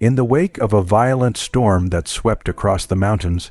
In the wake of a violent storm that swept across the mountains,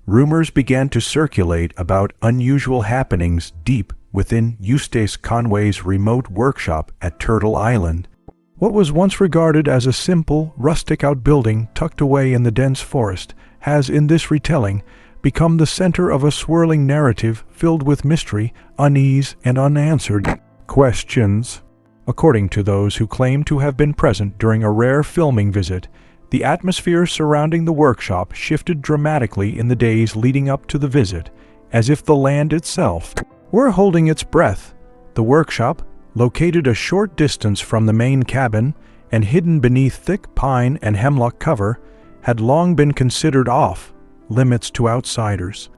rumors began to circulate about unusual happenings deep within Eustace Conway's remote workshop at Turtle Island. What was once regarded as a simple, rustic outbuilding tucked away in the dense forest has, in this retelling, become the center of a swirling narrative filled with mystery, unease, and unanswered questions. According to those who claim to have been present during a rare filming visit, the atmosphere surrounding the workshop shifted dramatically in the days leading up to the visit, as if the land itself were holding its breath. The workshop, located a short distance from the main cabin and hidden beneath thick pine and hemlock cover, had long been considered off limits to outsiders.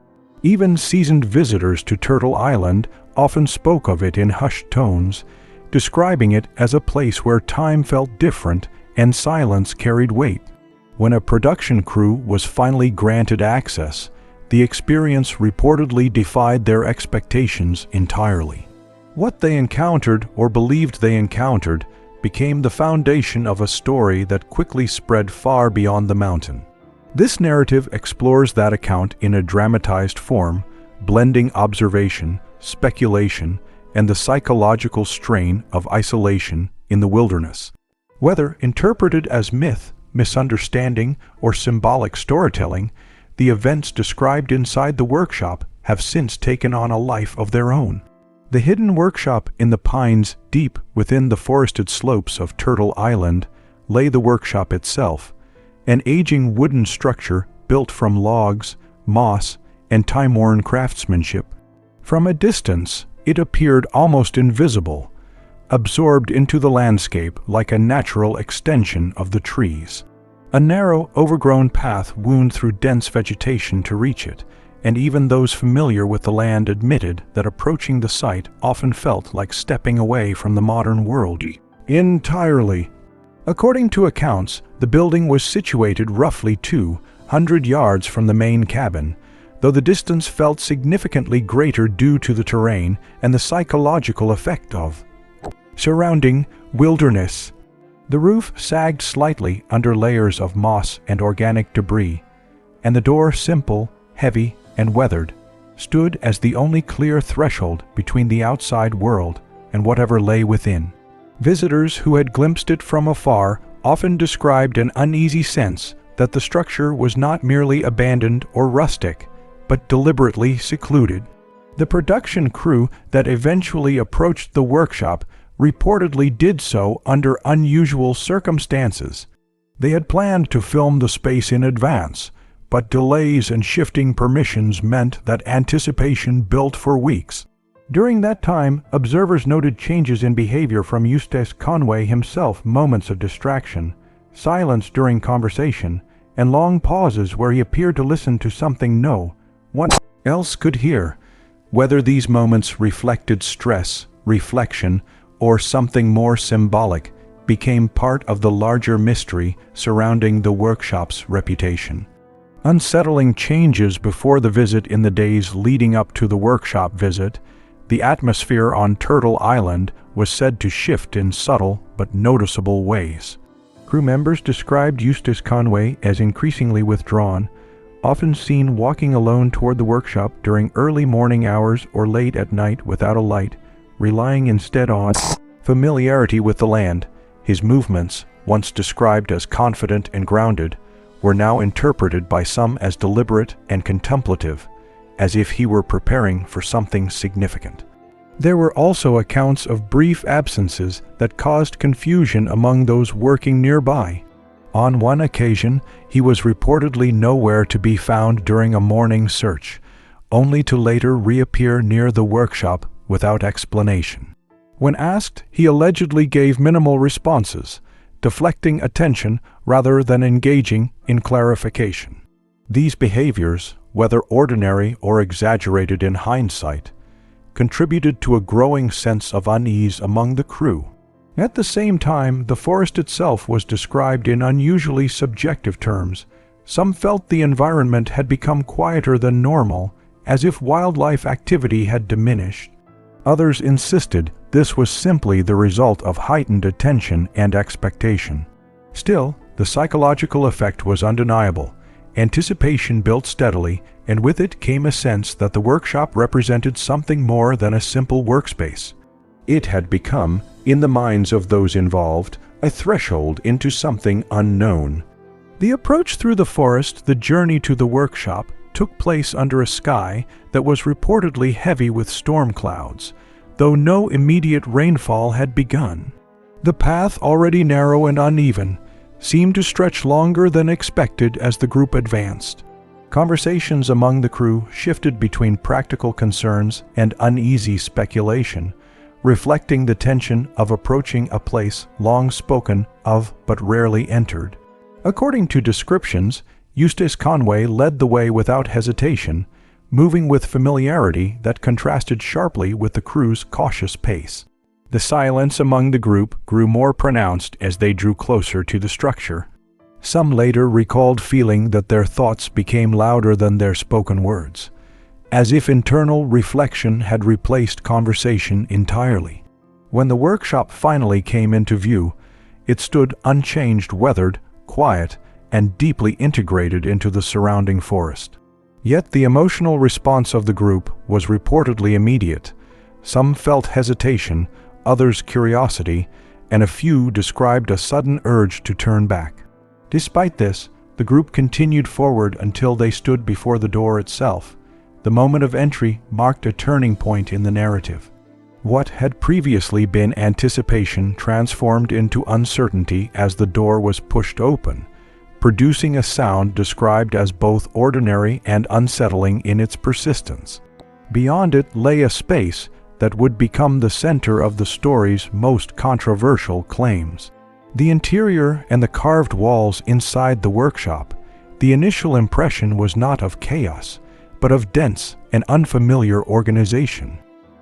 Even seasoned visitors to Turtle Island often spoke of it in hushed tones, describing it as a place where time felt different and silence carried weight. When a production crew was finally granted access, the experience reportedly defied their expectations entirely. What they encountered or believed they encountered became the foundation of a story that quickly spread far beyond the mountain. This narrative explores that account in a dramatized form, blending observation, speculation, and the psychological strain of isolation in the wilderness. Whether interpreted as myth, misunderstanding, or symbolic storytelling, the events described inside the workshop have since taken on a life of their own. The hidden workshop in the pines deep within the forested slopes of Turtle Island lay the workshop itself, an aging wooden structure built from logs, moss, and time-worn craftsmanship. From a distance, it appeared almost invisible, absorbed into the landscape like a natural extension of the trees. A narrow, overgrown path wound through dense vegetation to reach it, and even those familiar with the land admitted that approaching the site often felt like stepping away from the modern world entirely. According to accounts, the building was situated roughly 200 yards from the main cabin, though the distance felt significantly greater due to the terrain and the psychological effect of surrounding wilderness. The roof sagged slightly under layers of moss and organic debris, and the door, simple, heavy, and weathered, stood as the only clear threshold between the outside world and whatever lay within. Visitors who had glimpsed it from afar often described an uneasy sense that the structure was not merely abandoned or rustic, but deliberately secluded. The production crew that eventually approached the workshop reportedly did so under unusual circumstances. They had planned to film the space in advance, but delays and shifting permissions meant that anticipation built for weeks. During that time, observers noted changes in behavior from Eustace Conway himself, moments of distraction, silence during conversation, and long pauses where he appeared to listen to something no one else could hear. Whether these moments reflected stress, reflection, or something more symbolic became part of the larger mystery surrounding the workshop's reputation. Unsettling changes before the visit. In the days leading up to the workshop visit, the atmosphere on Turtle Island was said to shift in subtle but noticeable ways. Crew members described Eustace Conway as increasingly withdrawn, often seen walking alone toward the workshop during early morning hours or late at night without a light, relying instead on familiarity with the land. His movements, once described as confident and grounded, were now interpreted by some as deliberate and contemplative, as if he were preparing for something significant. There were also accounts of brief absences that caused confusion among those working nearby. On one occasion, he was reportedly nowhere to be found during a morning search, only to later reappear near the workshop without explanation. When asked, he allegedly gave minimal responses, deflecting attention rather than engaging in clarification. These behaviors, whether ordinary or exaggerated in hindsight, contributed to a growing sense of unease among the crew. At the same time, the forest itself was described in unusually subjective terms. Some felt the environment had become quieter than normal, as if wildlife activity had diminished. Others insisted this was simply the result of heightened attention and expectation. Still, The psychological effect was undeniable. Anticipation built steadily, and with it came a sense that the workshop represented something more than a simple workspace. It had become, in the minds of those involved, a threshold into something unknown. The approach through the forest, the journey to the workshop, took place under a sky that was reportedly heavy with storm clouds, though no immediate rainfall had begun. The path, already narrow and uneven, seemed to stretch longer than expected as the group advanced. Conversations among the crew shifted between practical concerns and uneasy speculation, reflecting the tension of approaching a place long spoken of but rarely entered. According to descriptions, Eustace Conway led the way without hesitation, moving with familiarity that contrasted sharply with the crew's cautious pace. The silence among the group grew more pronounced as they drew closer to the structure. Some later recalled feeling that their thoughts became louder than their spoken words, as if internal reflection had replaced conversation entirely. When the workshop finally came into view, it stood unchanged, weathered, quiet, and deeply integrated into the surrounding forest. Yet the emotional response of the group was reportedly immediate. Some felt hesitation, others curiosity, and a few described a sudden urge to turn back. Despite this, the group continued forward until they stood before the door itself. The moment of entry marked a turning point in the narrative. What had previously been anticipation transformed into uncertainty as the door was pushed open, producing a sound described as both ordinary and unsettling in its persistence. Beyond it lay a space that would become the center of the story's most controversial claims. The interior and the carved walls inside the workshop. The initial impression was not of chaos, but of dense and unfamiliar organization.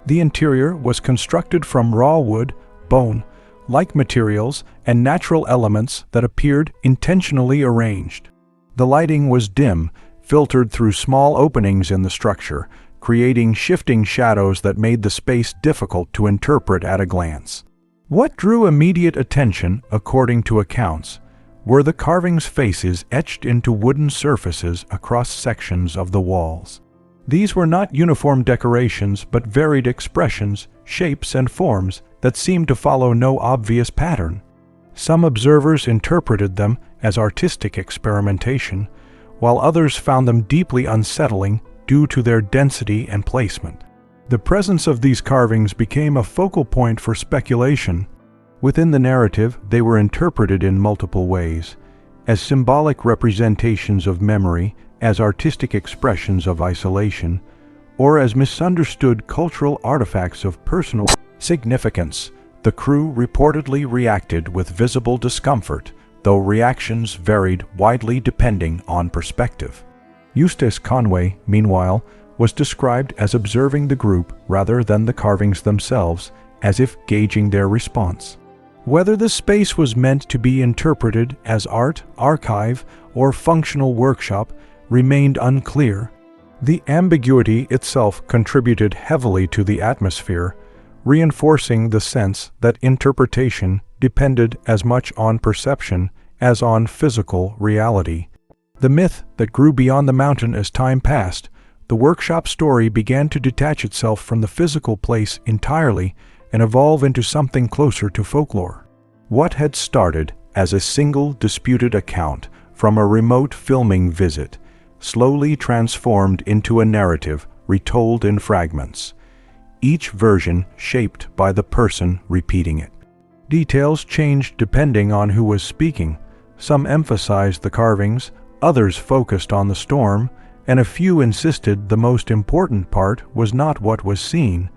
The interior was constructed from raw wood, bone-like materials, and natural elements that appeared intentionally arranged. The lighting was dim, filtered through small openings in the structure, creating shifting shadows that made the space difficult to interpret at a glance. What drew immediate attention, according to accounts, were the carvings' faces etched into wooden surfaces across sections of the walls. These were not uniform decorations, but varied expressions, shapes, and forms that seemed to follow no obvious pattern. Some observers interpreted them as artistic experimentation, while others found them deeply unsettling due to their density and placement. The presence of these carvings became a focal point for speculation. Within the narrative, they were interpreted in multiple ways, as symbolic representations of memory, as artistic expressions of isolation, or as misunderstood cultural artifacts of personal significance. The crew reportedly reacted with visible discomfort, though reactions varied widely depending on perspective. Eustace Conway, meanwhile, was described as observing the group rather than the carvings themselves, as if gauging their response. Whether the space was meant to be interpreted as art, archive, or functional workshop remained unclear. The ambiguity itself contributed heavily to the atmosphere, reinforcing the sense that interpretation depended as much on perception as on physical reality. The myth that grew beyond the mountain as time passed, the workshop story began to detach itself from the physical place entirely and evolve into something closer to folklore. What had started as a single disputed account from a remote filming visit slowly transformed into a narrative retold in fragments, each version shaped by the person repeating it. Details changed depending on who was speaking. Some emphasized the carvings, others focused on the storm, and a few insisted the most important part was not what was seen,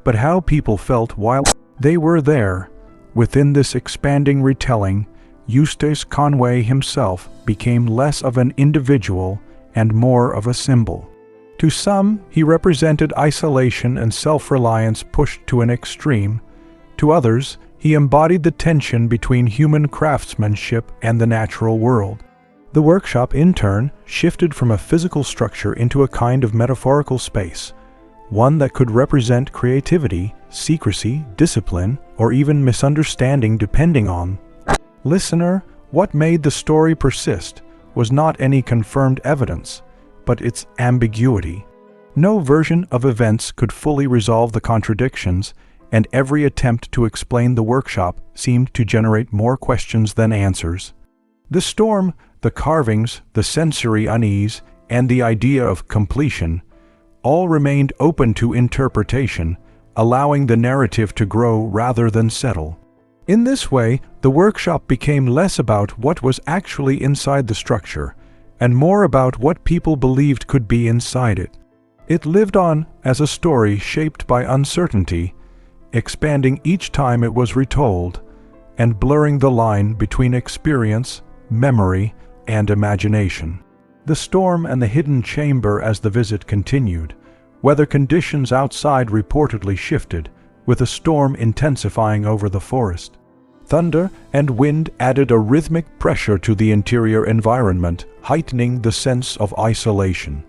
but how people felt while they were there. Within this expanding retelling, Eustace Conway himself became less of an individual and more of a symbol. To some, he represented isolation and self-reliance pushed to an extreme. To others, he embodied the tension between human craftsmanship and the natural world. The workshop, in turn, shifted from a physical structure into a kind of metaphorical space, one that could represent creativity, secrecy, discipline, or even misunderstanding depending on listener. What made the story persist was not any confirmed evidence, but its ambiguity. No version of events could fully resolve the contradictions, and every attempt to explain the workshop seemed to generate more questions than answers. The storm, the carvings, the sensory unease, and the idea of completion all remained open to interpretation, allowing the narrative to grow rather than settle. In this way, the workshop became less about what was actually inside the structure and more about what people believed could be inside it. It lived on as a story shaped by uncertainty, expanding each time it was retold, and blurring the line between experience, memory, and imagination. The storm and the hidden chamber as the visit continued. Weather conditions outside reportedly shifted, with the storm intensifying over the forest. Thunder and wind added a rhythmic pressure to the interior environment, heightening the sense of isolation.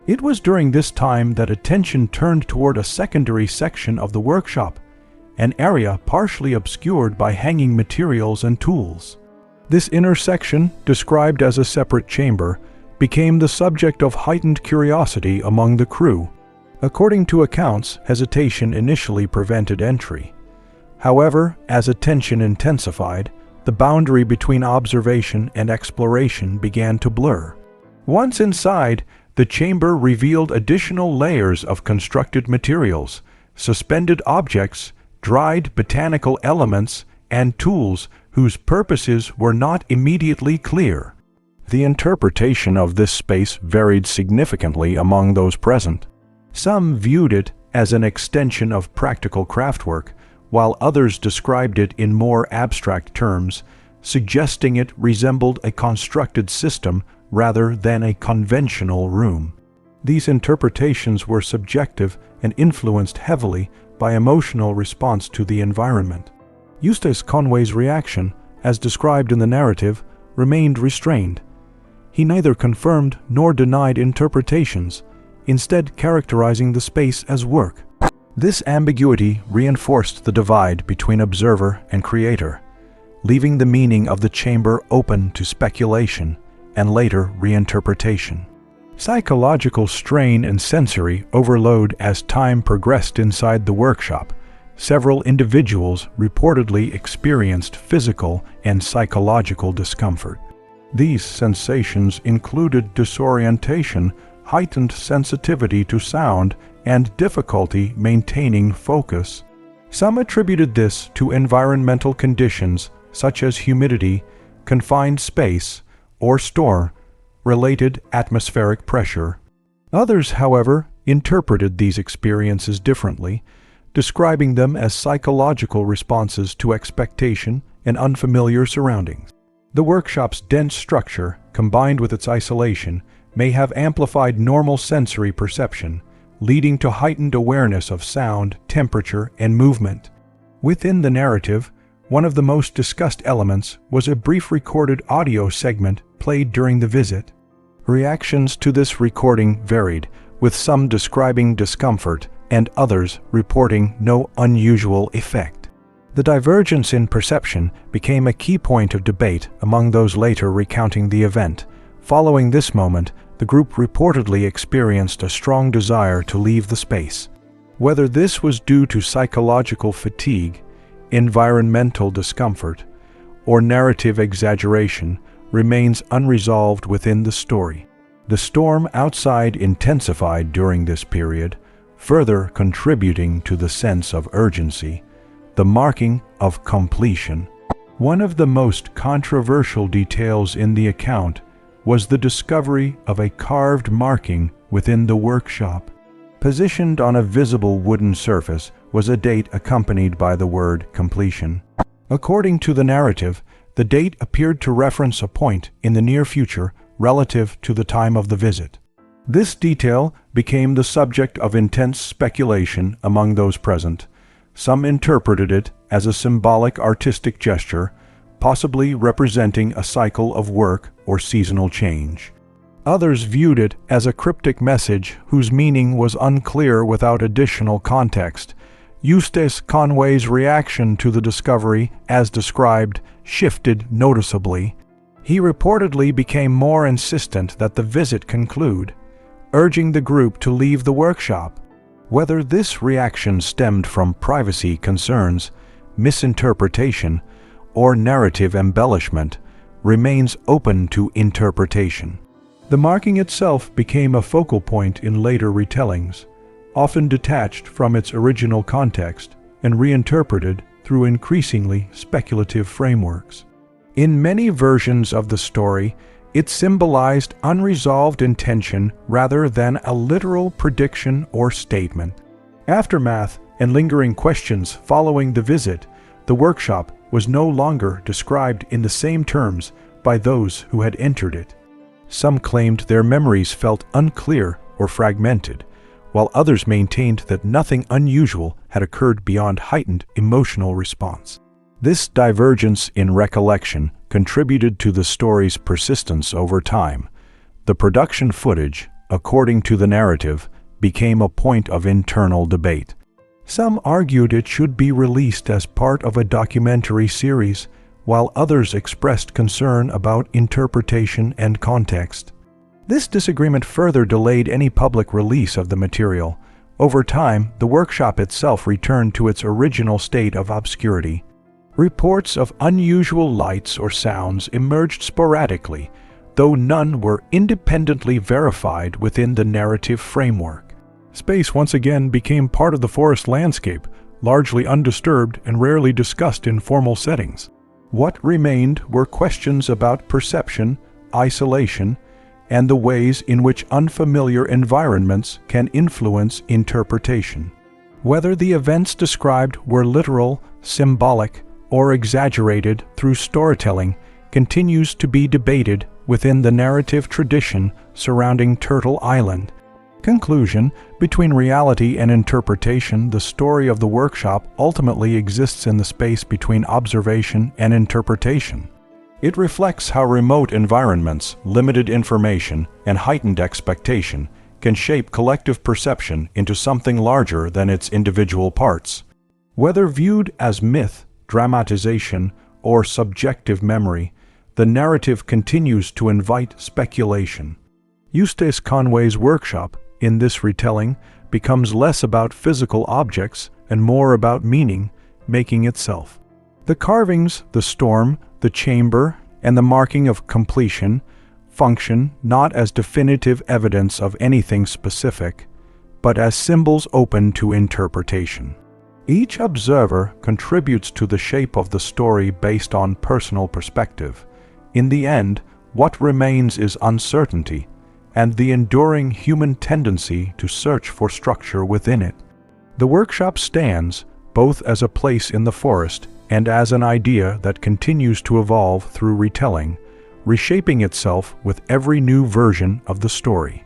It was during this time that attention turned toward a secondary section of the workshop, an area partially obscured by hanging materials and tools. This inner section, described as a separate chamber, became the subject of heightened curiosity among the crew. According to accounts, hesitation initially prevented entry. However, as attention intensified, the boundary between observation and exploration began to blur. Once inside, the chamber revealed additional layers of constructed materials, suspended objects, dried botanical elements, and tools whose purposes were not immediately clear. The interpretation of this space varied significantly among those present. Some viewed it as an extension of practical craftwork, while others described it in more abstract terms, suggesting it resembled a constructed system rather than a conventional room. These interpretations were subjective and influenced heavily by emotional response to the environment. Eustace Conway's reaction, as described in the narrative, remained restrained. He neither confirmed nor denied interpretations, instead characterizing the space as work. This ambiguity reinforced the divide between observer and creator, leaving the meaning of the chamber open to speculation and later reinterpretation. Psychological strain and sensory overload as time progressed inside the workshop. Several individuals reportedly experienced physical and psychological discomfort. These sensations included disorientation, heightened sensitivity to sound, and difficulty maintaining focus. Some attributed this to environmental conditions such as humidity, confined space, or storm-related atmospheric pressure. Others, however, interpreted these experiences differently, describing them as psychological responses to expectation and unfamiliar surroundings. The workshop's dense structure, combined with its isolation, may have amplified normal sensory perception, leading to heightened awareness of sound, temperature, and movement. Within the narrative, one of the most discussed elements was a brief recorded audio segment played during the visit. Reactions to this recording varied, with some describing discomfort and others reporting no unusual effect. The divergence in perception became a key point of debate among those later recounting the event. Following this moment, the group reportedly experienced a strong desire to leave the space. Whether this was due to psychological fatigue, environmental discomfort, or narrative exaggeration remains unresolved within the story. The storm outside intensified during this period, further contributing to the sense of urgency, the marking of completion. One of the most controversial details in the account was the discovery of a carved marking within the workshop. Positioned on a visible wooden surface was a date accompanied by the word completion. According to the narrative, the date appeared to reference a point in the near future relative to the time of the visit. This detail became the subject of intense speculation among those present. Some interpreted it as a symbolic artistic gesture, possibly representing a cycle of work or seasonal change. Others viewed it as a cryptic message whose meaning was unclear without additional context. Eustace Conway's reaction to the discovery, as described, shifted noticeably. He reportedly became more insistent that the visit conclude, urging the group to leave the workshop. Whether this reaction stemmed from privacy concerns, misinterpretation, or narrative embellishment remains open to interpretation. The marking itself became a focal point in later retellings, often detached from its original context and reinterpreted through increasingly speculative frameworks. In many versions of the story, it symbolized unresolved intention rather than a literal prediction or statement. Aftermath and lingering questions following the visit, the workshop was no longer described in the same terms by those who had entered it. Some claimed their memories felt unclear or fragmented, while others maintained that nothing unusual had occurred beyond heightened emotional response. This divergence in recollection contributed to the story's persistence over time. The production footage, according to the narrative, became a point of internal debate. Some argued it should be released as part of a documentary series, while others expressed concern about interpretation and context. This disagreement further delayed any public release of the material. Over time, the workshop itself returned to its original state of obscurity. Reports of unusual lights or sounds emerged sporadically, though none were independently verified within the narrative framework. Space once again became part of the forest landscape, largely undisturbed and rarely discussed in formal settings. What remained were questions about perception, isolation, and the ways in which unfamiliar environments can influence interpretation. Whether the events described were literal, symbolic, or exaggerated through storytelling continues to be debated within the narrative tradition surrounding Turtle Island. Conclusion: between reality and interpretation, the story of the workshop ultimately exists in the space between observation and interpretation. It reflects how remote environments, limited information, and heightened expectation can shape collective perception into something larger than its individual parts. Whether viewed as myth, dramatization, or subjective memory, the narrative continues to invite speculation. Eustace Conway's workshop, in this retelling, becomes less about physical objects and more about meaning-making itself. The carvings, the storm, the chamber, and the marking of completion function not as definitive evidence of anything specific, but as symbols open to interpretation. Each observer contributes to the shape of the story based on personal perspective. In the end, what remains is uncertainty and the enduring human tendency to search for structure within it. The workshop stands both as a place in the forest and as an idea that continues to evolve through retelling, reshaping itself with every new version of the story.